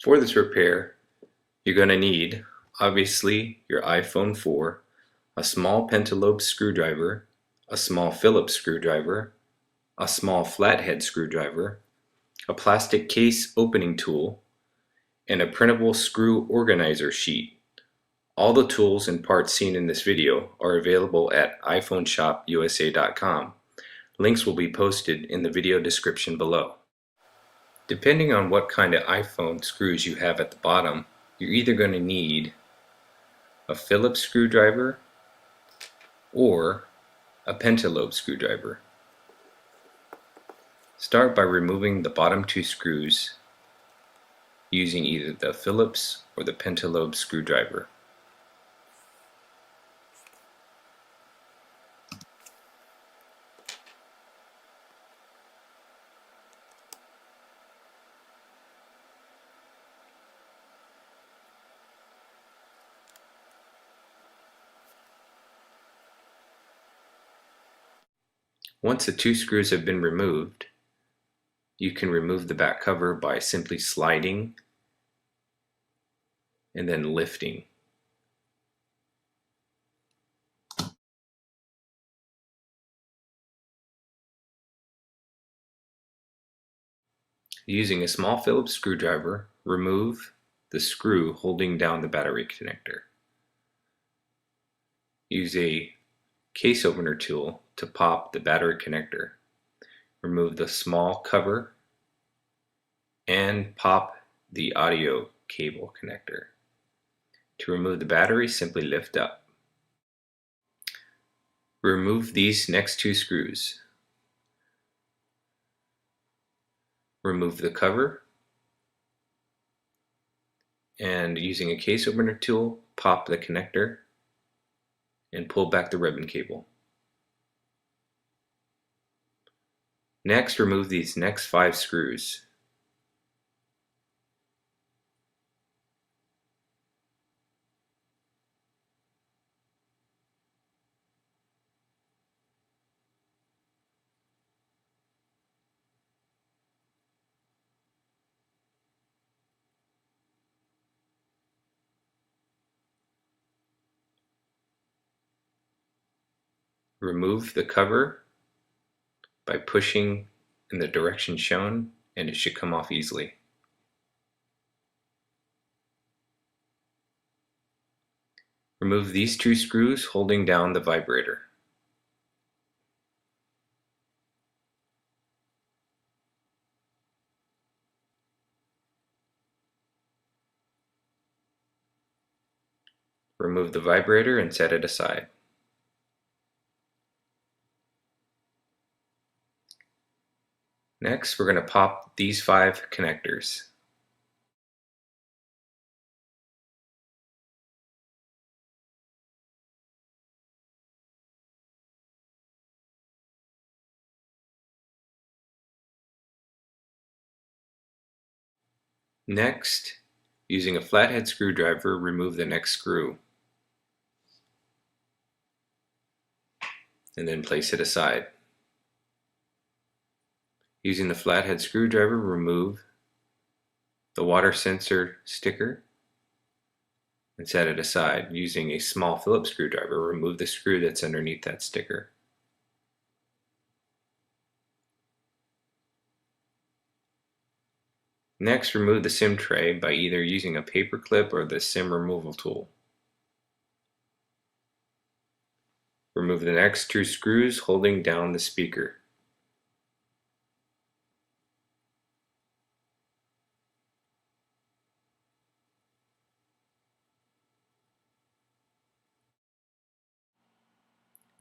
For this repair, you're going to need, obviously, your iPhone 4, a small Pentalobe screwdriver, a small Phillips screwdriver, a small flathead screwdriver, a plastic case opening tool, and a printable screw organizer sheet. All the tools and parts seen in this video are available at iPhoneshopusa.com. Links will be posted in the video description below. Depending on what kind of iPhone screws you have at the bottom, you're either going to need a Phillips screwdriver or a Pentalobe screwdriver. Start by removing the bottom two screws using either the Phillips or the Pentalobe screwdriver. Once the two screws have been removed, you can remove the back cover by simply sliding and then lifting. Using a small Phillips screwdriver, remove the screw holding down the battery connector. Use a case opener tool to pop the battery connector. Remove the small cover and pop the audio cable connector. To remove the battery, simply lift up. Remove these next two screws. Remove the cover and using a case opener tool, pop the connector and pull back the ribbon cable. Next, remove these next 5 screws. Remove the cover by pushing in the direction shown, and it should come off easily. Remove these 2 screws holding down the vibrator. Remove the vibrator and set it aside. Next, we're going to pop these 5 connectors. Next, using a flathead screwdriver, remove the next screw and then place it aside. Using the flathead screwdriver, remove the water sensor sticker and set it aside. Using a small Phillips screwdriver, remove the screw that's underneath that sticker. Next, remove the SIM tray by either using a paper clip or the SIM removal tool. Remove the next 2 screws holding down the speaker.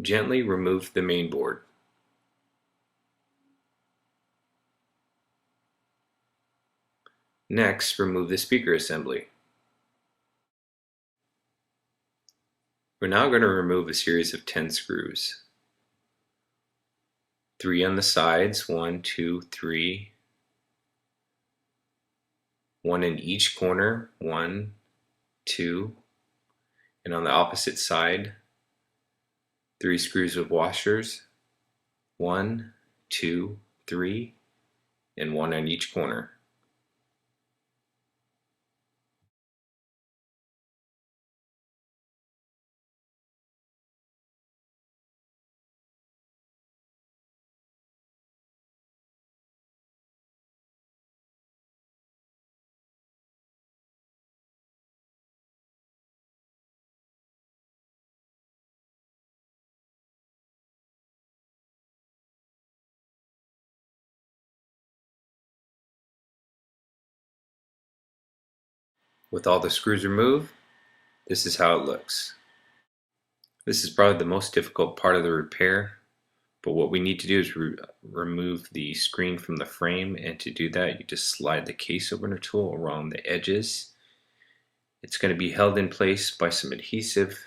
Gently remove the main board. Next, remove the speaker assembly. We're now going to remove a series of 10 screws. 3 on the sides, 1, 2, 3. 1 in each corner, 1, 2. And on the opposite side, 3 screws with washers, 1, 2, 3, and 1 on each corner. With all the screws removed, this is how it looks. This is probably the most difficult part of the repair, but what we need to do is remove the screen from the frame, and to do that you just slide the case opener tool around the edges. It's going to be held in place by some adhesive,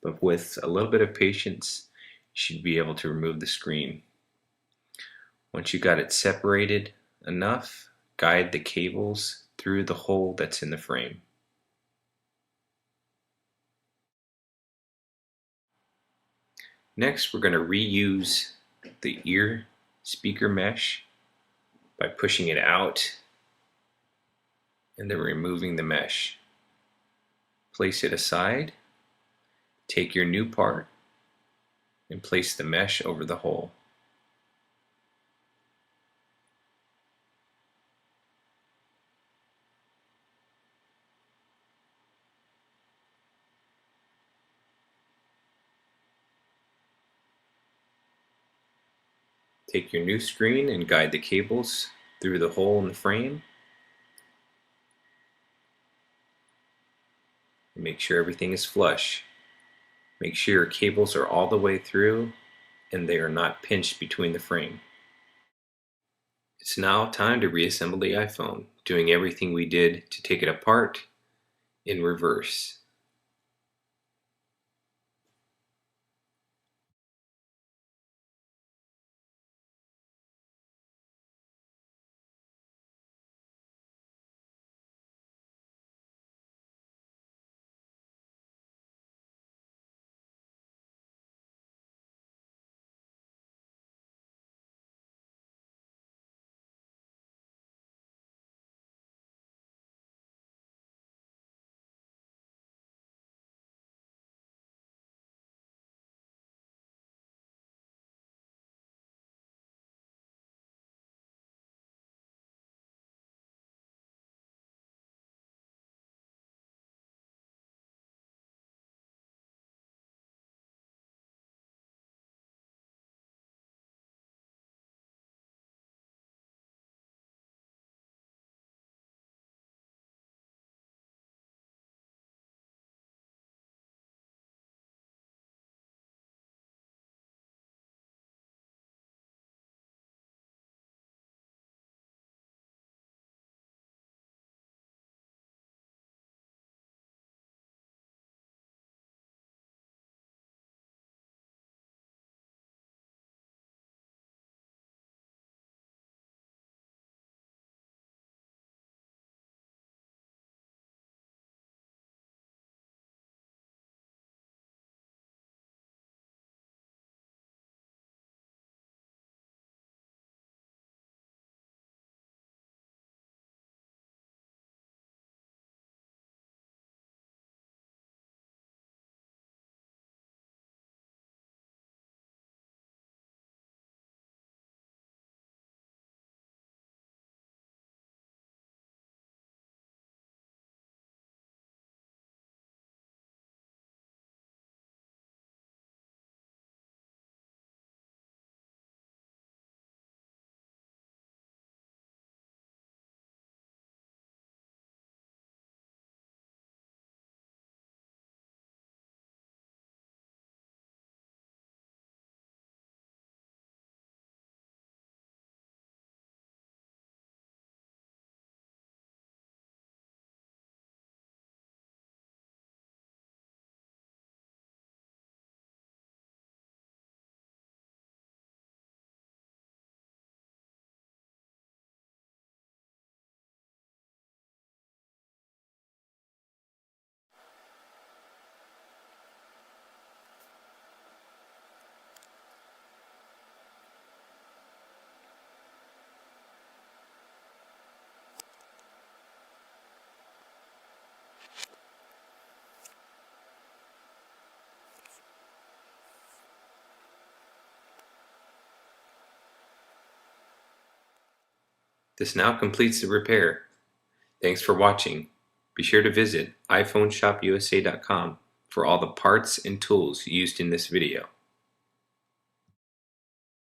but with a little bit of patience you should be able to remove the screen. Once you got it separated enough, guide the cables through the hole that's in the frame. Next, we're going to reuse the ear speaker mesh by pushing it out and then removing the mesh. Place it aside, take your new part and place the mesh over the hole. Take your new screen and guide the cables through the hole in the frame. And make sure everything is flush. Make sure your cables are all the way through and they are not pinched between the frame. It's now time to reassemble the iPhone, doing everything we did to take it apart in reverse. This now completes the repair. Thanks for watching. Be sure to visit iPhoneshopusa.com for all the parts and tools used in this video.